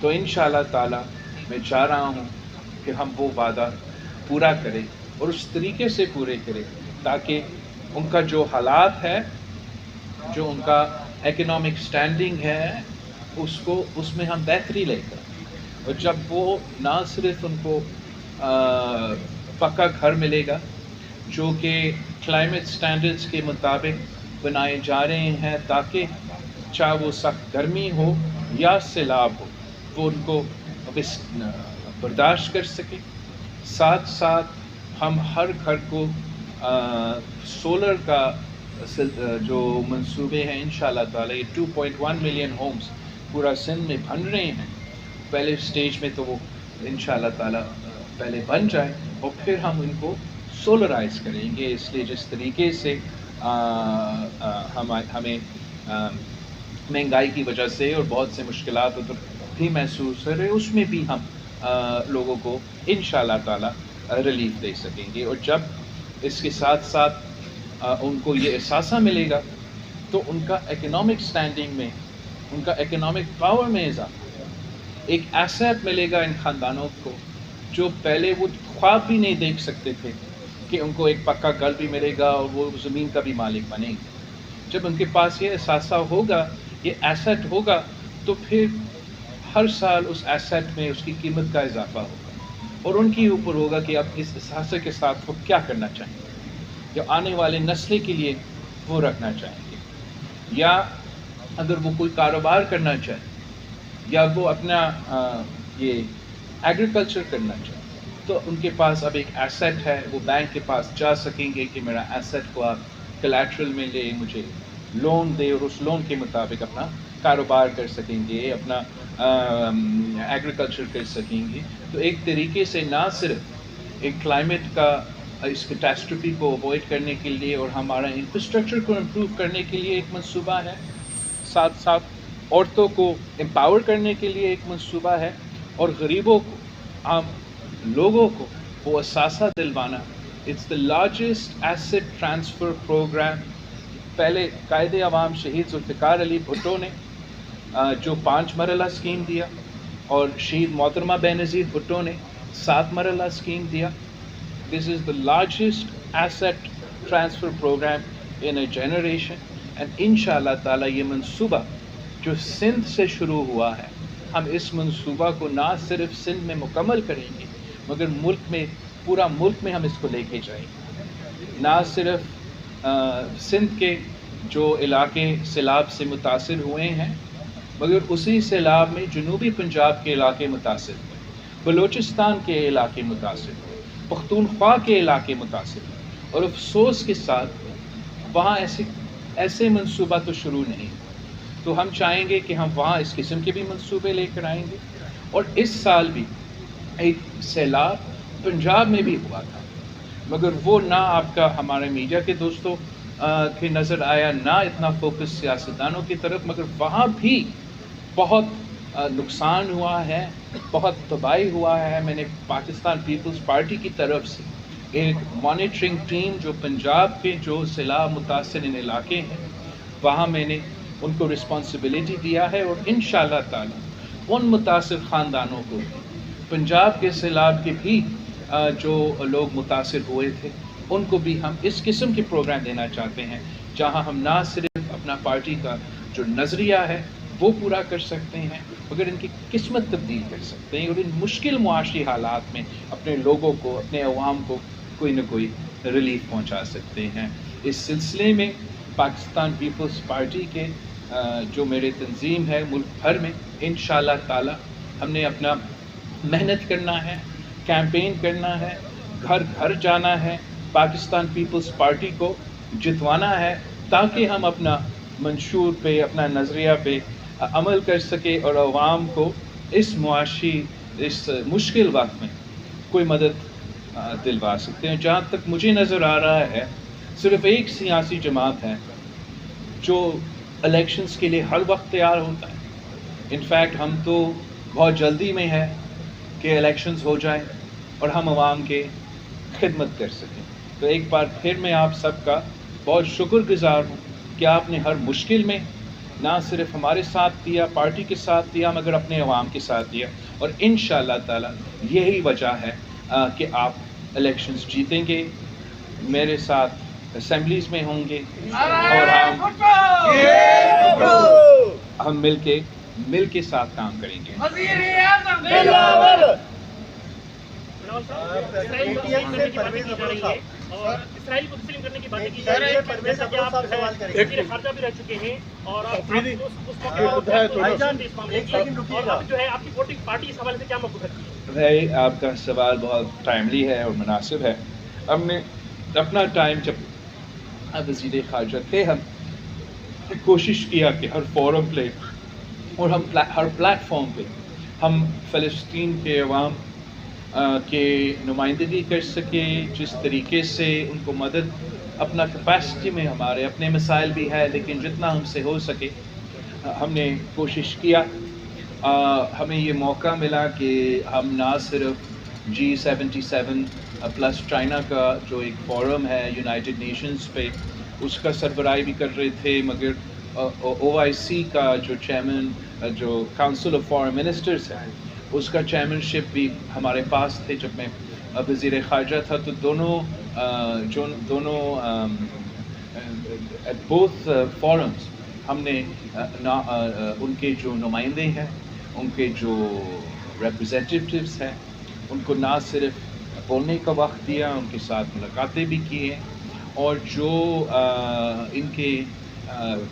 تو انشاءاللہ تعالی میں چاہ رہا ہوں کہ ہم وہ وعدہ پورا کریں اور اس طریقے سے پورے کریں تاکہ ان کا جو حالات ہے، جو ان کا اکنامک سٹینڈنگ ہے، اس میں ہم بہتری لے کر، اور جب وہ نہ صرف ان کو پکا گھر ملے گا جو کہ کلائمیٹ سٹینڈرڈز کے مطابق بنائے جا رہے ہیں تاکہ چاہے وہ سخت گرمی ہو یا سیلاب ہو وہ ان کو برداشت کر سکے. ساتھ ساتھ ہم ہر گھر کو سولر کا جو منصوبے ہیں انشاءاللہ تعالی، یہ 2.1 ملین ہومز پورا سندھ میں بن رہے ہیں. پہلے سٹیج میں تو وہ انشاءاللہ تعالی پہلے بن جائے اور پھر ہم ان کو سولرائز کریں گے. اس لیے جس طریقے سے ہمیں مہنگائی کی وجہ سے اور بہت سے مشکلات بھی محسوس ہو رہے، اس میں بھی ہم لوگوں کو انشاءاللہ تعالی ریلیف دے سکیں گے. اور جب اس کے ساتھ ساتھ ان کو یہ احساسہ ملے گا تو ان کا اکنامک سٹینڈنگ میں، ان کا اکنامک پاور میں اضافہ، ایک ایسٹ ملے گا ان خاندانوں کو جو پہلے وہ خواب بھی نہیں دیکھ سکتے تھے کہ ان کو ایک پکا گھر بھی ملے گا اور وہ زمین کا بھی مالک بنے گا. جب ان کے پاس یہ احساسہ ہوگا، یہ ایسٹ ہوگا، تو پھر ہر سال اس ایسٹ میں اس کی قیمت کا اضافہ ہوگا اور ان کے اوپر ہوگا کہ اب اس احساسہ کے ساتھ وہ کیا کرنا چاہیں گے، یا آنے والے نسل کے لیے وہ رکھنا چاہیں گے، یا اگر وہ کوئی کاروبار کرنا چاہے یا وہ اپنا یہ ایگریکلچر کرنا چاہے تو ان کے پاس اب ایک ایسٹ ہے. وہ بینک کے پاس جا سکیں گے کہ میرا ایسٹ کو آپ کلیٹرل میں لے، مجھے لون دے، اور اس لون کے مطابق اپنا کاروبار کر سکیں گے، اپنا ایگریکلچر کر سکیں گے. تو ایک طریقے سے نہ صرف ایک کلائمیٹ کا اس کیٹاسٹروفی کو اوائڈ کرنے کے لیے اور ہمارا انفراسٹرکچر کو امپروو کرنے کے لیے ایک منصوبہ ہے، ساتھ ساتھ عورتوں کو امپاور کرنے کے لیے ایک منصوبہ ہے، اور غریبوں کو، عام لوگوں کو وہ اثاثہ دلوانا. It's the largest asset transfer programme. پہلے قائد عوام شہید ذوالفقار علی بھٹو نے جو 5 مرحلہ اسکیم دیا، اور شہید محترمہ بینظیر بھٹو نے 7 مرحلہ اسکیم دیا. This is the largest asset transfer programme in a generation. And انشاءاللہ تعالی یہ منصوبہ جو سندھ سے شروع ہوا ہے، ہم اس منصوبہ کو نہ صرف سندھ میں مکمل کریں گے مگر ملک میں، پورا ملک میں ہم اس کو لے کے جائیں گے. نہ صرف سندھ کے جو علاقے سیلاب سے متاثر ہوئے ہیں مگر اسی سیلاب میں جنوبی پنجاب کے علاقے متاثر ہوئے، بلوچستان کے علاقے متاثر ہوئے، پختونخوا کے علاقے متاثر ہوئے. اور افسوس کے ساتھ وہاں ایسے منصوبہ تو شروع نہیں. تو ہم چاہیں گے کہ ہم وہاں اس قسم کے بھی منصوبے لے کر آئیں گے. اور اس سال بھی ایک سیلاب پنجاب میں بھی ہوا تھا مگر وہ نہ آپ کا ہمارے میڈیا کے دوستوں کی نظر آیا، نہ اتنا فوکس سیاستدانوں کی طرف، مگر وہاں بھی بہت نقصان ہوا ہے، بہت تباہی ہوا ہے. میں نے پاکستان پیپلز پارٹی کی طرف سے ایک مانیٹرنگ ٹیم جو پنجاب کے جو سیلاب متاثر علاقے ہیں وہاں میں نے ان کو رسپانسبلٹی دیا ہے، اور انشاءاللہ تعالی ان متاثر خاندانوں کو، پنجاب کے سیلاب کے بھی جو لوگ متاثر ہوئے تھے، ان کو بھی ہم اس قسم کے پروگرام دینا چاہتے ہیں جہاں ہم نہ صرف اپنا پارٹی کا جو نظریہ ہے وہ پورا کر سکتے ہیں مگر ان کی قسمت تبدیل کر سکتے ہیں، اور ان مشکل معاشی حالات میں اپنے لوگوں کو، اپنے عوام کو کوئی نہ کوئی ریلیف پہنچا سکتے ہیں. اس سلسلے میں پاکستان پیپلز پارٹی کے جو میرے تنظیم ہے ملک بھر میں انشاءاللہ تعالی ہم نے اپنا محنت کرنا ہے، کیمپین کرنا ہے، گھر گھر جانا ہے، پاکستان پیپلز پارٹی کو جتوانا ہے تاکہ ہم اپنا منشور پہ، اپنا نظریہ پہ عمل کر سکے اور عوام کو اس معاشی، اس مشکل وقت میں کوئی مدد دلوا سکتے ہیں. جہاں تک مجھے نظر آ رہا ہے صرف ایک سیاسی جماعت ہے جو الیکشنز کے لیے ہر وقت تیار ہوتا ہے. انفیکٹ ہم تو بہت جلدی میں ہے کہ الیکشنز ہو جائیں اور ہم عوام کے خدمت کر سکیں. تو ایک بار پھر میں آپ سب کا بہت شکر گزار ہوں کہ آپ نے ہر مشکل میں نہ صرف ہمارے ساتھ دیا، پارٹی کے ساتھ دیا، مگر اپنے عوام کے ساتھ دیا، اور انشاءاللہ تعالی یہی وجہ ہے کہ آپ الیکشنز جیتیں گے، میرے ساتھ اسمبلیز میں ہوں گے، اور ہم مل کے ساتھ کام کریں گے۔ اسرائیل کو تسلیم کرنے کی باتیں کی جا رہی ہے، جیسا کہ آپ خارجہ بھی رہ چکے ہیں اور اس معاملے کی، اور اب جو ہے آپ کی ووٹنگ پارٹی اس حوالے سے کیا موقف رکھتی ہے؟ بھائی آپ کا سوال بہت ٹائملی ہے اور مناسب ہے۔ ہم نے اپنا ٹائم جب وزیر خارجہ تھے، ہم کوشش کیا کہ ہر فورم پہ اور ہر پلیٹ فارم پہ ہم فلسطین کے عوام کے نمائندگی کر سکے، جس طریقے سے ان کو مدد اپنا کیپیسٹی میں، ہمارے اپنے مسائل بھی ہے لیکن جتنا ہم سے ہو سکے ہم نے کوشش کیا۔ ہمیں یہ موقع ملا کہ ہم نہ صرف G77 پلس چائنا کا جو ایک فورم ہے یونائٹڈ نیشنز پہ، اس کا سربراہی بھی کر رہے تھے، مگر OIC کا جو چیئرمین، جو کاؤنسل آف فارن منسٹرز ہے، اس کا چیئرمین بھی ہمارے پاس تھے جب میں وزیر خارجہ تھا، تو دونوں بوتھ فورمز ہم نے ان کے جو نمائندے ہیں، ان کے جو ریپرزینٹیوز ہیں، ان کو نہ صرف بولنے کا وقت دیا، ان کے ساتھ ملاقاتیں بھی کیے، اور جو ان کے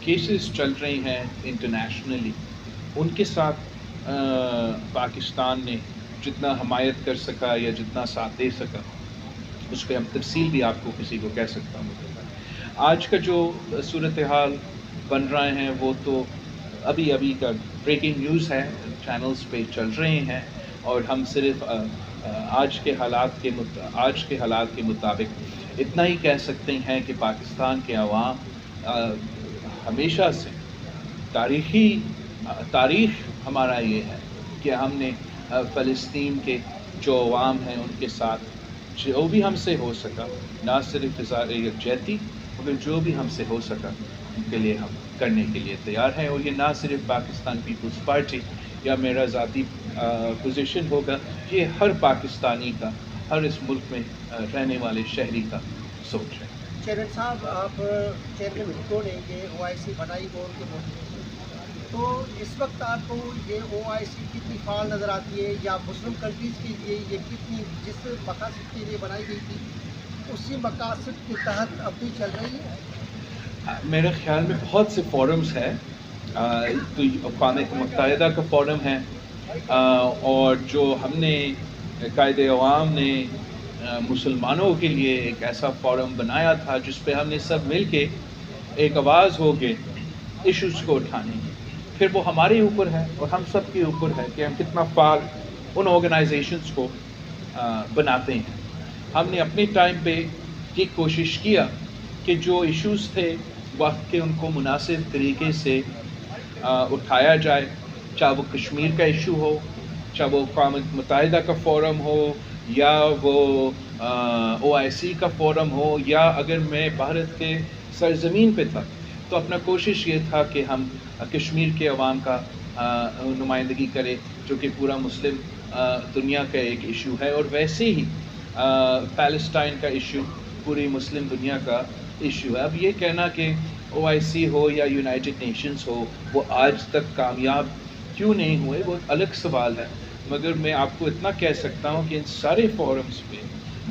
کیسز چل رہے ہیں انٹرنیشنلی، ان کے ساتھ پاکستان نے جتنا حمایت کر سکا یا جتنا ساتھ دے سکا، اس پہ ہم تفصیل بھی آپ کو کسی کو کہہ سکتا ہوں۔ آج کا جو صورتحال بن رہے ہیں وہ تو ابھی کا بریکنگ نیوز ہے، چینلز پہ چل رہے ہیں، اور ہم صرف آج کے حالات کے مطابق اتنا ہی کہہ سکتے ہیں کہ پاکستان کے عوام ہمیشہ سے تاریخ ہمارا یہ ہے کہ ہم نے فلسطین کے جو عوام ہیں ان کے ساتھ جو بھی ہم سے ہو سکا، نہ صرف اظہار یکجہتی، مگر جو بھی ہم سے ہو سکا ان کے لیے ہم کرنے کے لیے تیار ہیں، اور یہ نہ صرف پاکستان پیپلز پارٹی یا میرا ذاتی پوزیشن ہوگا، یہ ہر پاکستانی کا، ہر اس ملک میں رہنے والے شہری کا سوچ ہے۔ چیئرمین صاحب، آپ چیئرمین ہندو نے یہ OIC بنائی بول کے بولتے ہیں، تو اس وقت آپ کو یہ OIC کتنی فعال نظر آتی ہے، یا مسلم کنٹریز کے لیے یہ کتنی، جس مقاصد کے لیے بنائی گئی تھی اسی مقاصد کے تحت اب بھی چل رہی ہے؟ میرے خیال میں بہت سے فورمز ہیں، تو اقوام متحدہ کا فورم ہے، اور جو ہم نے قائد عوام نے مسلمانوں کے لیے ایک ایسا فورم بنایا تھا جس پہ ہم نے سب مل کے ایک آواز ہو کے ایشوز کو اٹھانے کی، پھر وہ ہمارے اوپر ہے اور ہم سب کے اوپر ہے کہ ہم کتنا فعال ان آرگنائزیشنز کو بناتے ہیں۔ ہم نے اپنے ٹائم پہ یہ کوشش کیا کہ جو ایشوز تھے وقت کے، ان کو مناسب طریقے سے اٹھایا جائے، چاہے وہ کشمیر کا ایشو ہو، چاہے وہ اقوام متحدہ کا فورم ہو، یا وہ OIC کا فورم ہو، یا اگر میں بھارت کے سرزمین پہ تھا تو اپنا کوشش یہ تھا کہ ہم کشمیر کے عوام کا نمائندگی کرے، جو کہ پورا مسلم دنیا کا ایک ایشو ہے، اور ویسے ہی پیلسٹائن کا ایشو پوری مسلم دنیا کا ایشو ہے۔ اب یہ کہنا کہ OIC ہو یا یونائٹڈ نیشنز ہو وہ آج تک کامیاب کیوں نہیں ہوئے، وہ الگ سوال ہے، مگر میں آپ کو اتنا کہہ سکتا ہوں کہ ان سارے فورمز پہ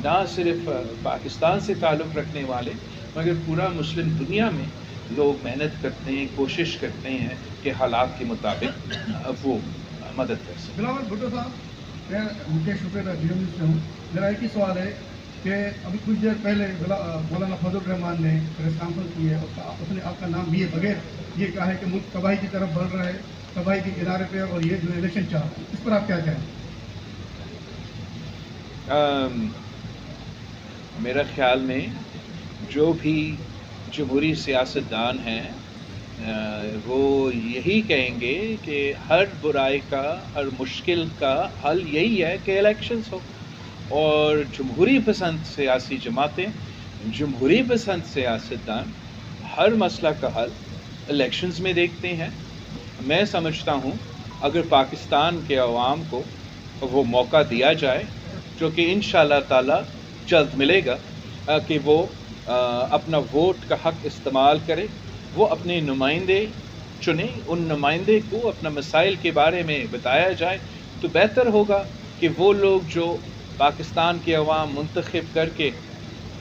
نہ صرف پاکستان سے تعلق رکھنے والے مگر پورا مسلم دنیا میں لوگ محنت کرتے ہیں، کوشش کرتے ہیں کہ حالات کے مطابق وہ مدد کر سکیں۔ بلاول بھٹو صاحب، میں مکیش شکریہ DMU سے ہوں۔ میرا ایک ہی سوال ہے کہ ابھی کچھ دیر پہلے مولانا فضل الرحمان نے پریس کانفرنس کی ہے، اس نے آپ کا نام لیے بغیر یہ کہا ہے کہ ملک تباہی کی طرف بڑھ رہا ہے، تباہی کے کنارے پہ، اور یہ جو الیکشن چاہ رہا ہے، اس پر آپ کیا کہیں؟ میرا خیال میں جو بھی جمہوری سیاستدان ہیں وہ یہی کہیں گے کہ ہر برائی کا، ہر مشکل کا حل یہی ہے کہ الیکشنز ہو، اور جمہوری پسند سیاسی جماعتیں، جمہوری پسند سیاستدان ہر مسئلہ کا حل الیکشنز میں دیکھتے ہیں. میں سمجھتا ہوں اگر پاکستان کے عوام کو وہ موقع دیا جائے جو کہ انشاءاللہ تعالی جلد ملے گا کہ وہ اپنا ووٹ کا حق استعمال کرے, وہ اپنے نمائندے چنیں, ان نمائندے کو اپنا مسائل کے بارے میں بتایا جائے تو بہتر ہوگا کہ وہ لوگ جو پاکستان کے عوام منتخب کر کے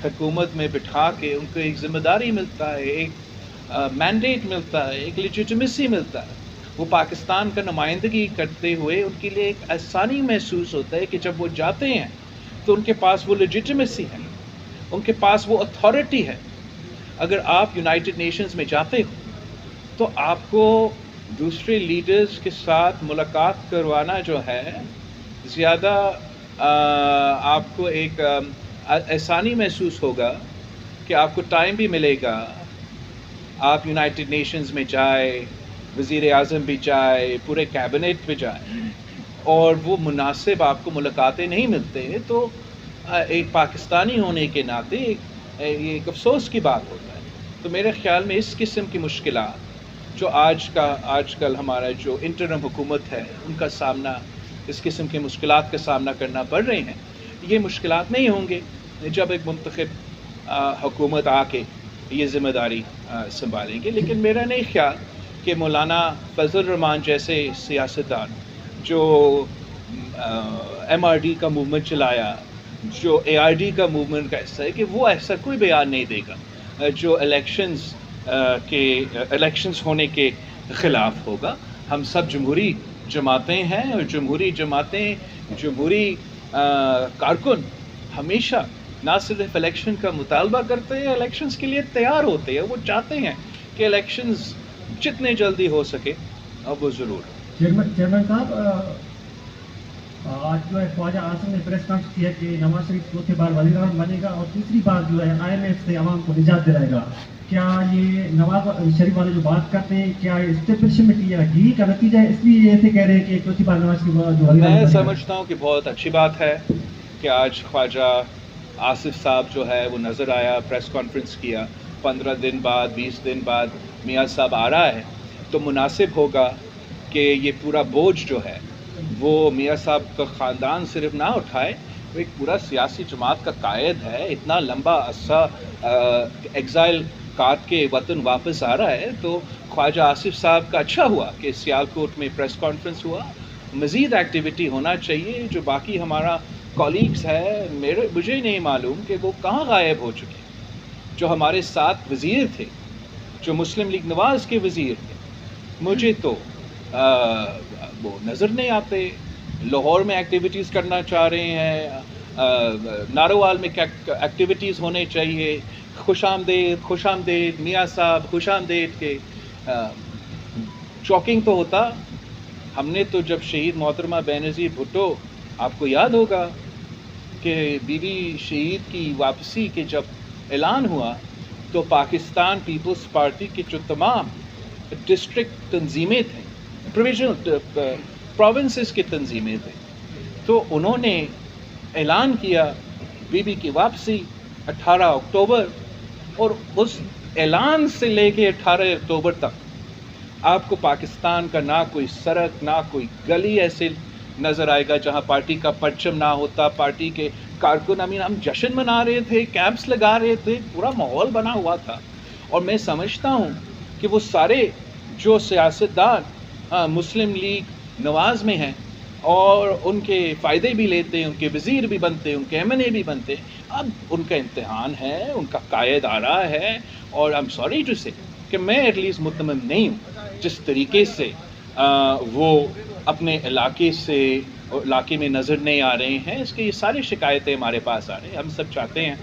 حکومت میں بٹھا کے ان کو ایک ذمہ داری ملتا ہے, ایک مینڈیٹ ملتا ہے, ایک لیجیٹمیسی ملتا ہے, وہ پاکستان کا نمائندگی کرتے ہوئے ان کے لیے ایک آسانی محسوس ہوتا ہے کہ جب وہ جاتے ہیں تو ان کے پاس وہ لیجیٹمیسی ہے, ان کے پاس وہ اتھارٹی ہے. اگر آپ یونائٹڈ نیشنز میں جاتے ہو تو آپ کو دوسرے لیڈرز کے ساتھ ملاقات کروانا جو ہے زیادہ آپ کو ایک آسانی محسوس ہوگا کہ آپ کو ٹائم بھی ملے گا, آپ یونائٹڈ نیشنز میں جائے, وزیر اعظم بھی جائے, پورے کیبنٹ پہ جائے, اور وہ مناسب آپ کو ملاقاتیں نہیں ملتے تو ایک پاکستانی ہونے کے ناطے یہ ایک افسوس کی بات ہوتا ہے. تو میرے خیال میں اس قسم کی مشکلات جو آج کل ہمارا جو انٹرم حکومت ہے ان کا سامنا, اس قسم کی مشکلات کا سامنا کرنا پڑ رہے ہیں, یہ مشکلات نہیں ہوں گے جب ایک منتخب حکومت آ کے یہ ذمہ داری سنبھالیں گے. لیکن میرا نہیں خیال کہ مولانا فضل الرحمان جیسے سیاستدان جو MRD کا موومنٹ چلایا, جو ARD کا موومنٹ کا حصہ ہے, کہ وہ ایسا کوئی بیان نہیں دے گا جو الیکشنز ہونے کے خلاف ہوگا. ہم سب جمہوری جماعتیں ہیں اور جمہوری کارکن ہمیشہ نہ صرف الیکشن کا مطالبہ کرتے ہیں, الیکشنز کے لیے تیار ہوتے ہیں, وہ چاہتے ہیں کہ الیکشنز جتنے جلدی ہو سکے اب وہ ضرور. چیئرمین صاحب, آج جو ہے خواجہ عاصم نے پریس کانفرنس کیا کہ نواز شریف چوتھی بار وزیر اعظم بنے گا اور تیسری بار جو ہے IMF سے عوام کو نجات دلائے گا. کیا یہ نواز شریف والے جو بات کرتے ہیں کیا اسٹیبلشمنٹ یا گھی کا نتیجہ ہے, اس لیے ایسے کہہ رہے ہیں کہ چوتھی بار نواز شریف جو میں سمجھتا ہوں کہ بہت اچھی بات ہے کہ آج خواجہ آصف صاحب جو ہے وہ نظر آیا, پریس کانفرنس کیا, 15 دن بعد 20 دن بعد میاں صاحب آ رہا ہے تو مناسب ہوگا کہ یہ پورا بوجھ جو ہے وہ میاں صاحب کا خاندان صرف نہ اٹھائے, وہ ایک پورا سیاسی جماعت کا قائد ہے, اتنا لمبا عرصہ ایگزائل کاٹ کے وطن واپس آ رہا ہے. تو خواجہ آصف صاحب کا اچھا ہوا کہ سیالکوٹ میں پریس کانفرنس ہوا. مزید ایکٹیویٹی ہونا چاہیے. جو باقی ہمارا کولیگز ہے, مجھے نہیں معلوم کہ وہ کہاں غائب ہو چکے. جو ہمارے ساتھ وزیر تھے, جو مسلم لیگ نواز کے وزیر تھے, مجھے تو وہ نظر نہیں آتے. لاہور میں ایکٹیویٹیز کرنا چاہ رہے ہیں, ناروال میں ایکٹیویٹیز ہونے چاہیے. خوش آمدید میاں صاحب, خوش آمدید کے شاکنگ تو ہوتا. ہم نے تو جب شہید محترمہ بینظیر بھٹو, آپ کو یاد ہوگا کہ بی بی شہید کی واپسی کے جب اعلان ہوا تو پاکستان پیپلز پارٹی کے جو تمام ڈسٹرکٹ تنظیمیں تھیں, پروویژنل پروونسز کی تنظیمیں تھیں, تو انہوں نے اعلان کیا بی بی کی واپسی 18 اکتوبر. اور اس اعلان سے لے کے 18 اکتوبر تک آپ کو پاکستان کا نہ کوئی سڑک نہ کوئی گلی ایسے نظر آئے گا جہاں پارٹی کا پرچم نہ ہوتا. پارٹی کے کارکن ہم جشن منا رہے تھے, کیمپس لگا رہے تھے, پورا ماحول بنا ہوا تھا. اور میں سمجھتا ہوں کہ وہ سارے جو سیاستدان مسلم لیگ نواز میں ہیں اور ان کے فائدے بھی لیتے ہیں, ان کے وزیر بھی بنتے ہیں, ان کے MNA بھی بنتے ہیں, اب ان کا امتحان ہے, ان کا قائد آ رہا ہے. اور I'm sorry to say کہ میں ایٹ لیسٹ مطمئن نہیں ہوں جس طریقے سے وہ اپنے علاقے میں نظر نہیں آ رہے ہیں. اس کے یہ ساری شکایتیں ہمارے پاس آ رہی ہیں. ہم سب چاہتے ہیں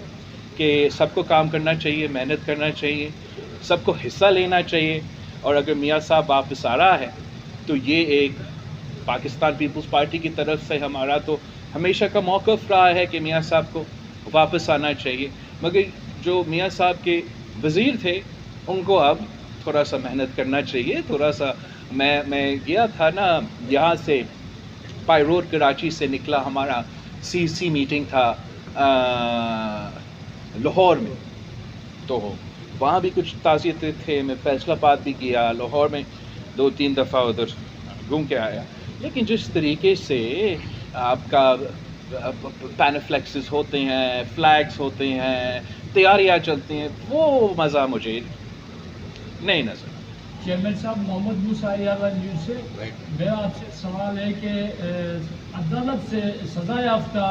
کہ سب کو کام کرنا چاہیے, محنت کرنا چاہیے, سب کو حصہ لینا چاہیے. اور اگر میاں صاحب واپس آ رہا ہے تو یہ ایک پاکستان پیپلز پارٹی کی طرف سے ہمارا تو ہمیشہ کا موقف رہا ہے کہ میاں صاحب کو واپس آنا چاہیے. مگر جو میاں صاحب کے وزیر تھے ان کو اب تھوڑا سا محنت کرنا چاہیے. تھوڑا سا میں گیا تھا نا, یہاں سے پائی روڈ کراچی سے نکلا, ہمارا CC میٹنگ تھا لاہور میں, تو وہاں بھی کچھ تعزیتیں تھے، میں فیصل آباد بھی گیا، لاہور میں 2-3 دفعہ ادھر گھوم کے آیا. لیکن جس طریقے سے آپ کا پینفلیکسز ہوتے ہیں، فلیگز ہوتے ہیں، تیاریاں چلتی ہیں، وہ مزہ مجھے نہیں نظر. چیئرمین صاحب، محمد موسیٰ نیوز سے میرا آپ سے سوال ہے کہ عدالت سے سزا یافتہ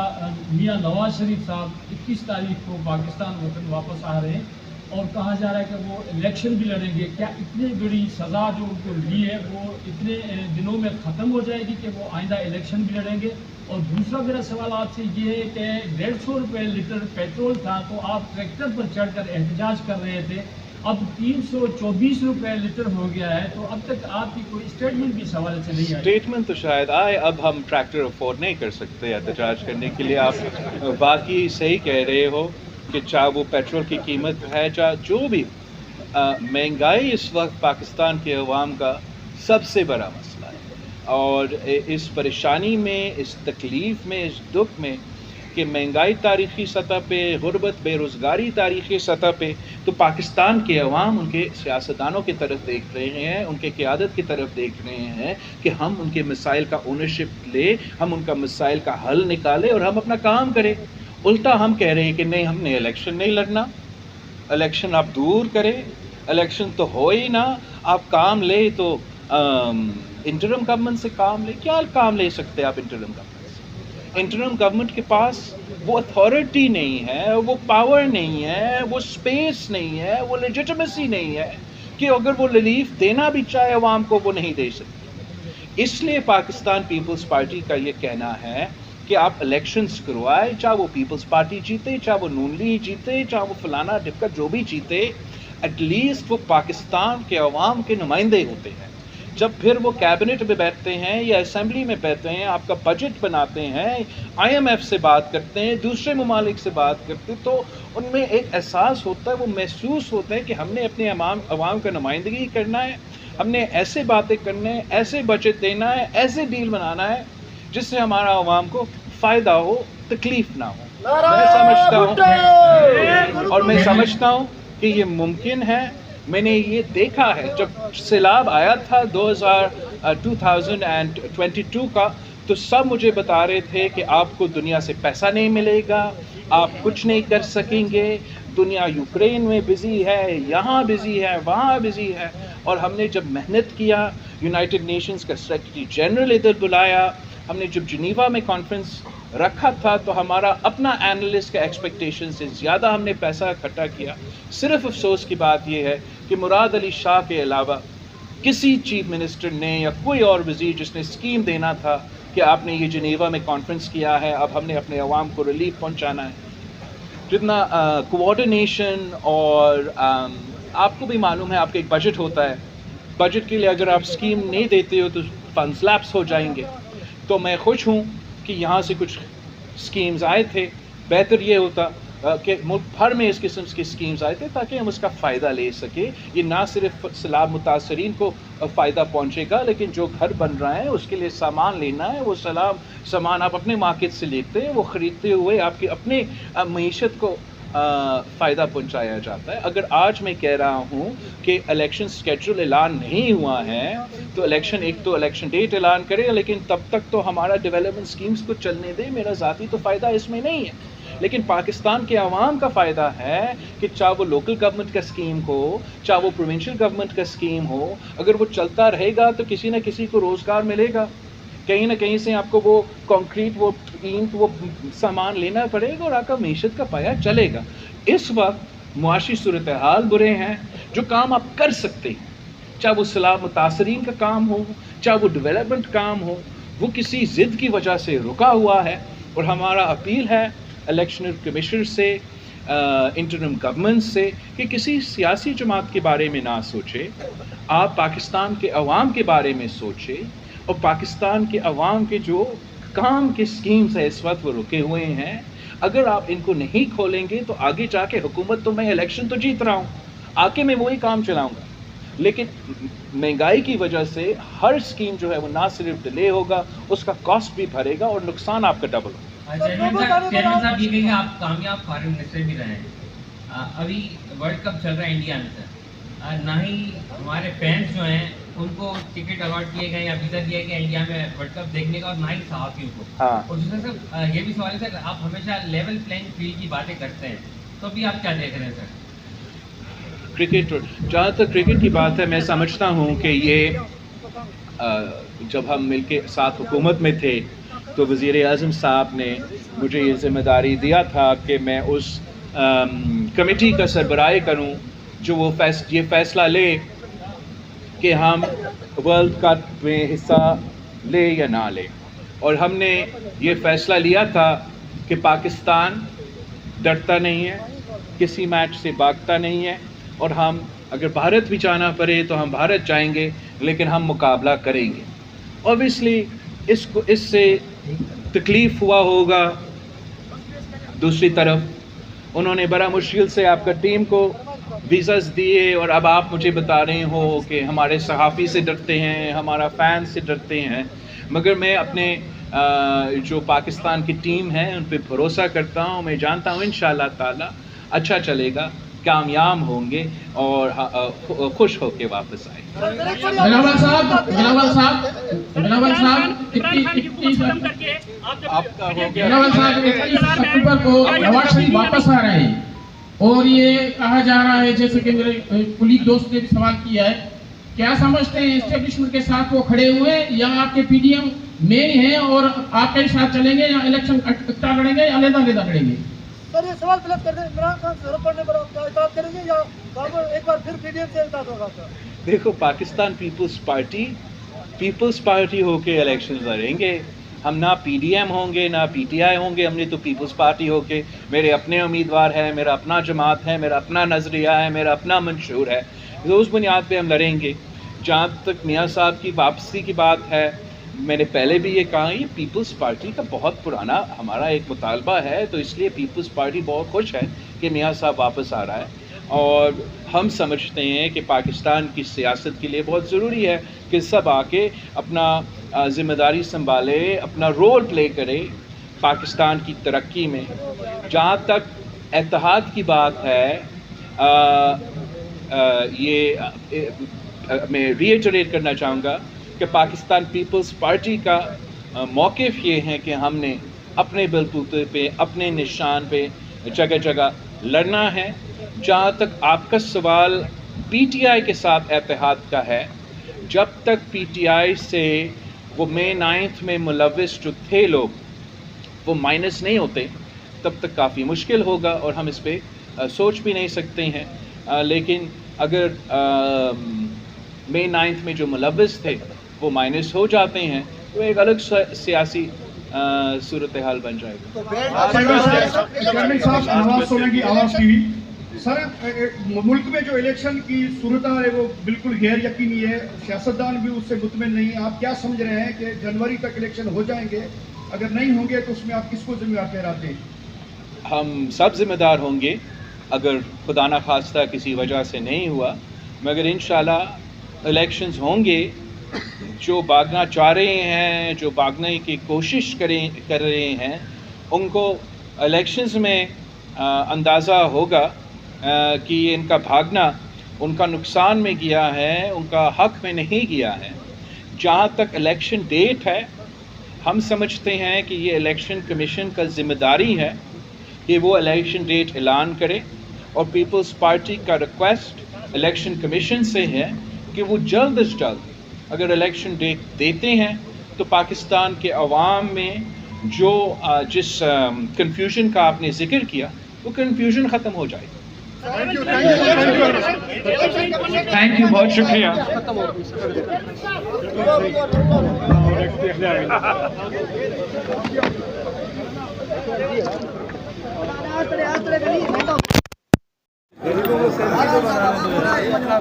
میاں نواز شریف صاحب 21 تاریخ کو پاکستان وطن واپس آ رہے ہیں اور کہا جا رہا ہے کہ وہ الیکشن بھی لڑیں گے. کیا اتنی بڑی سزا جو ان کو لی ہے وہ اتنے دنوں میں ختم ہو جائے گی کہ وہ آئندہ الیکشن بھی لڑیں گے؟ اور دوسرا میرا سوال آپ سے یہ ہے کہ 150 روپے لیٹر پیٹرول تھا تو آپ ٹریکٹر پر چڑھ کر احتجاج کر رہے تھے، اب 324 روپے لیٹر ہو گیا ہے، تو اب تک آپ کی کوئی اسٹیٹمنٹ بھی اس حوالے سے نہیں آئی؟ اسٹیٹمنٹ تو شاید آئے، اب ہم ٹریکٹر افورڈ نہیں کر سکتے احتجاج کرنے کے لیے. آپ واقعی صحیح کہہ رہے ہو کہ چاہے وہ پیٹرول کی قیمت ہے، چاہے جو بھی مہنگائی اس وقت پاکستان کے عوام کا سب سے بڑا مسئلہ ہے. اور اس پریشانی میں، اس تکلیف میں، اس دکھ میں کہ مہنگائی تاریخی سطح پہ، غربت، بے روزگاری تاریخی سطح پہ، تو پاکستان کے عوام ان کے سیاستدانوں کی طرف دیکھ رہے ہیں، ان کے قیادت کی طرف دیکھ رہے ہیں کہ ہم ان کے مسائل کا اونرشپ لیں، ہم ان کا مسائل کا حل نکالیں اور ہم اپنا کام کریں. الٹا ہم کہہ رہے ہیں کہ نہیں، ہم نے الیکشن نہیں لڑنا، الیکشن آپ دور کریں، الیکشن تو ہو ہی نہ، آپ کام لے تو انٹرم گورنمنٹ سے کام لے. کیا کام لے سکتے آپ انٹرم گورنمنٹ سے؟ انٹرم گورنمنٹ کے پاس وہ اتھارٹی نہیں ہے، وہ پاور نہیں ہے، وہ سپیس نہیں ہے، وہ لیجٹمیسی نہیں ہے کہ اگر وہ ریلیف دینا بھی چاہے عوام کو وہ نہیں دے سکتی. اس لیے پاکستان پیپلز پارٹی کا یہ کہنا ہے کہ آپ الیکشنز کروائے، چاہے وہ پیپلز پارٹی جیتے، چاہے وہ نون لیگ جیتے، چاہے وہ فلانا ڈھپکا جو بھی جیتے، ایٹ لیسٹ وہ پاکستان کے عوام کے نمائندے ہوتے ہیں. جب پھر وہ کیبنٹ میں بیٹھتے ہیں یا اسمبلی میں بیٹھتے ہیں، آپ کا بجٹ بناتے ہیں، IMF سے بات کرتے ہیں، دوسرے ممالک سے بات کرتے ہیں، تو ان میں ایک احساس ہوتا ہے، وہ محسوس ہوتا ہے کہ ہم نے اپنے عوام کا نمائندگی کرنا ہے، ہم نے ایسے باتیں کرنے ہیں، ایسے بجٹ دینا ہے، ایسے ڈیل بنانا ہے جس سے ہمارا عوام کو فائدہ ہو، تکلیف نہ ہو. میں سمجھتا ہوں کہ یہ ممکن ہے. میں نے یہ دیکھا ہے جب سیلاب آیا تھا 2022 کا، تو سب مجھے بتا رہے تھے کہ آپ کو دنیا سے پیسہ نہیں ملے گا، آپ کچھ نہیں کر سکیں گے، دنیا یوکرین میں بزی ہے، یہاں بزی ہے، وہاں بزی ہے. اور ہم نے جب محنت کیا، یونائٹڈ نیشنز کا سیکرٹری جنرل ادھر بلایا، ہم نے جب جنیوا میں کانفرنس رکھا تھا تو ہمارا اپنا اینالسٹ کا ایکسپیکٹیشن سے زیادہ ہم نے پیسہ اکٹھا کیا. صرف افسوس کی بات یہ ہے کہ مراد علی شاہ کے علاوہ کسی چیف منسٹر نے یا کوئی اور وزیر جس نے اسکیم دینا تھا کہ آپ نے یہ جنیوا میں کانفرنس کیا ہے، اب ہم نے اپنے عوام کو ریلیف پہنچانا ہے. جتنا کوآرڈینیشن اور آپ کو بھی معلوم ہے آپ کا ایک بجٹ ہوتا ہے، بجٹ کے لیے اگر آپ اسکیم نہیں دیتے ہو تو فنڈز لیپس ہو جائیں گے. تو میں خوش ہوں کہ یہاں سے کچھ اسکیمز آئے تھے. بہتر یہ ہوتا کہ ملک بھر میں اس قسم کی اسکیمز آئے تھے تاکہ ہم اس کا فائدہ لے سکیں. یہ نہ صرف سیلاب متاثرین کو فائدہ پہنچے گا، لیکن جو گھر بن رہا ہے اس کے لیے سامان لینا ہے، وہ سامان آپ اپنے مارکیٹ سے لیتے ہیں، وہ خریدتے ہوئے آپ کی اپنے معیشت کو فائدہ پہنچایا جاتا ہے. اگر آج میں کہہ رہا ہوں کہ الیکشن اسکیڈول اعلان نہیں ہوا ہے تو الیکشن ڈیٹ اعلان کرے، لیکن تب تک تو ہمارا ڈیولپمنٹ اسکیمز کو چلنے دے. میرا ذاتی تو فائدہ اس میں نہیں ہے، لیکن پاکستان کے عوام کا فائدہ ہے کہ چاہے وہ لوکل گورنمنٹ کا اسکیم ہو، چاہے وہ پروونشل گورنمنٹ کا اسکیم ہو، اگر وہ چلتا رہے گا تو کسی نہ کسی کو روزگار ملے گا. کہیں نہ کہیں سے آپ کو وہ کانکریٹ، وہ اینٹ، وہ سامان لینا پڑے گا اور آپ کا معیشت کا پایہ چلے گا. اس وقت معاشی صورتحال برے ہیں. جو کام آپ کر سکتے ہیں، چاہے وہ سیلاب متاثرین کا کام ہو، چاہے وہ ڈیولپمنٹ کام ہو، وہ کسی ضد کی وجہ سے رکا ہوا ہے. اور ہمارا اپیل ہے الیکشن کمیشنر سے، انٹرم گورنمنٹ سے کہ کسی سیاسی جماعت کے بارے میں نہ سوچے، آپ پاکستان کے عوام کے بارے میں سوچے. اور پاکستان کے عوام کے جو کام کے اسکیمز ہیں اس وقت وہ رکے ہوئے ہیں، اگر آپ ان کو نہیں کھولیں گے تو آگے جا کے حکومت تو میں الیکشن تو جیت رہا ہوں، آگے میں وہی کام چلاؤں گا، لیکن مہنگائی کی وجہ سے ہر اسکیم جو ہے وہ نہ صرف ڈیلے ہوگا، اس کا کاسٹ بھی بھرے گا اور نقصان آپ کا ڈبل ہوگا. چیئرمین صاحب یہ کہیں آپ کامیاب فارن منسٹر بھی رہے ہیں، ابھی ورلڈ کپ چل رہا ہے انڈیا میں سر، نہ ہی ہمارے فینس جو ہیں ان کو ٹکٹ الاٹ کیے گئے یا ویزا دیا گیا انڈیا میں ورلڈ کپ دیکھنے کا، اور نہ ہی صحافیوں کو. اور دوسرا سر یہ بھی سوال ہے سر، آپ ہمیشہ لیول پلینگ فیلڈ کی باتیں کرتے ہیں، تو ابھی آپ کیا دیکھ رہے ہیں سر؟ کرکٹ، جہاں تک کرکٹ کی بات ہے، میں سمجھتا ہوں کہ یہ جب ہم مل کے ساتھ حکومت میں تھے تو وزیر اعظم صاحب نے مجھے یہ ذمہ داری دیا تھا کہ میں اس کمیٹی کا سربراہی کروں جو وہ یہ فیصلہ لے کہ ہم ورلڈ کپ میں حصہ لے یا نہ لے. اور ہم نے یہ فیصلہ لیا تھا کہ پاکستان ڈرتا نہیں ہے، کسی میچ سے بھاگتا نہیں ہے، اور ہم اگر بھارت بھی جانا پڑے تو ہم بھارت جائیں گے، لیکن ہم مقابلہ کریں گے. اوبیسلی اس سے تکلیف ہوا ہوگا. دوسری طرف انہوں نے بڑا مشکل سے آپ کا ٹیم کو ویزاز دیے، اور اب آپ مجھے بتا رہے ہو کہ ہمارے صحافی سے ڈرتے ہیں، ہمارا فین سے ڈرتے ہیں. مگر میں اپنے جو پاکستان کی ٹیم ہے ان پہ بھروسہ کرتا ہوں. میں جانتا ہوں انشاءاللہ تعالی اچھا چلے گا، کامیاب ہوں گے اور خوش ہو کے واپس آئیں گے. بلاول صاحب بلاول صاحب بلاول صاحب اکتوبر کو نواز شریف واپس آ رہے ہیں، اور یہ کہا جا رہا ہے جیسے کہ میرے کلیگ دوست نے بھی سوال کیا ہے، کیا سمجھتے ہیں اسٹیبلشمنٹ کے ساتھ وہ کھڑے ہوئے یا آپ کے پی ڈی ایم مین ہیں اور آپ کے ساتھ چلیں گے، یا الیکشن اکٹھا لڑیں گے یا علیحدہ علیحدہ لڑیں گے؟ سر یہ سوال غلط کر دیں، عمران خان سے ضرورت پڑنے پر اطاعت کریں گے یا ایک بار پھر پی ڈی ایم سے اطاعت ہوگا؟ دیکھو، پاکستان پیپلز پارٹی ہو کے الیکشن لڑیں گے. ہم نہ پی ڈی ایم ہوں گے نہ پی ٹی آئی ہوں گے. ہم نے تو پیپلز پارٹی ہو کے، میرے اپنے امیدوار ہیں، میرا اپنا جماعت ہے، میرا اپنا نظریہ ہے، میرا اپنا منشور ہے. اس بنیاد پہ ہم لڑیں گے. جہاں تک میاں صاحب کی واپسی کی بات ہے، میں نے پہلے بھی یہ کہا، یہ پیپلز پارٹی کا بہت پرانا ہمارا ایک مطالبہ ہے، تو اس لیے پیپلز پارٹی بہت خوش ہے کہ میاں صاحب واپس آ رہا ہے. اور ہم سمجھتے ہیں کہ پاکستان کی سیاست کے لیے بہت ضروری ہے کہ سب آ کے اپنا ذمہ داری سنبھالے، اپنا رول پلے کرے پاکستان کی ترقی میں. جہاں تک اتحاد کی بات ہے، یہ میں ریٹریٹ کرنا چاہوں گا کہ پاکستان پیپلز پارٹی کا موقف یہ ہے کہ ہم نے اپنے بلبوتے پہ، اپنے نشان پہ جگہ جگہ لڑنا ہے. جہاں تک آپ کا سوال پی ٹی آئی کے ساتھ اتحاد کا ہے، جب تک پی ٹی آئی سے وہ مئی 9 میں ملوث جو تھے لوگ وہ مائنس نہیں ہوتے، تب تک کافی مشکل ہوگا، اور ہم اس پہ سوچ بھی نہیں سکتے ہیں. لیکن اگر مئی 9 میں جو ملوث تھے وہ مائنس ہو جاتے ہیں تو ایک الگ سیاسی صورتحال بن جائے گا. سر، ملک میں جو الیکشن کی صورتحال ہے وہ بالکل غیر یقینی ہے، سیاستدان بھی اس سے مطمئن نہیں ہیں. آپ کیا سمجھ رہے ہیں کہ جنوری تک الیکشن ہو جائیں گے؟ اگر نہیں ہوں گے تو اس میں آپ کس کو ذمہ دار ٹھہراتے ہیں؟ ہم سب ذمہ دار ہوں گے اگر خدا نخواستہ کسی وجہ سے نہیں ہوا، مگر انشاءاللہ الیکشنز ہوں گے. جو بھاگنا چاہ رہے ہیں، جو بھاگنے کی کوشش کر رہے ہیں، ان کو الیکشنز میں اندازہ ہوگا کہ ان کا بھاگنا ان کا نقصان میں گیا ہے، ان کا حق میں نہیں گیا ہے. جہاں تک الیکشن ڈیٹ ہے، ہم سمجھتے ہیں کہ یہ الیکشن کمیشن کا ذمہ داری ہے کہ وہ الیکشن ڈیٹ اعلان کرے، اور پیپلز پارٹی کا ریکویسٹ الیکشن کمیشن سے ہے کہ وہ جلد از جلد اگر الیکشن ڈیٹ دیتے ہیں تو پاکستان کے عوام میں جو جس کنفیوژن کا آپ نے ذکر کیا وہ کنفیوژن ختم ہو جائے. تھینک یو، بہت شکریہ.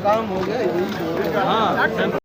کام ہو گیا.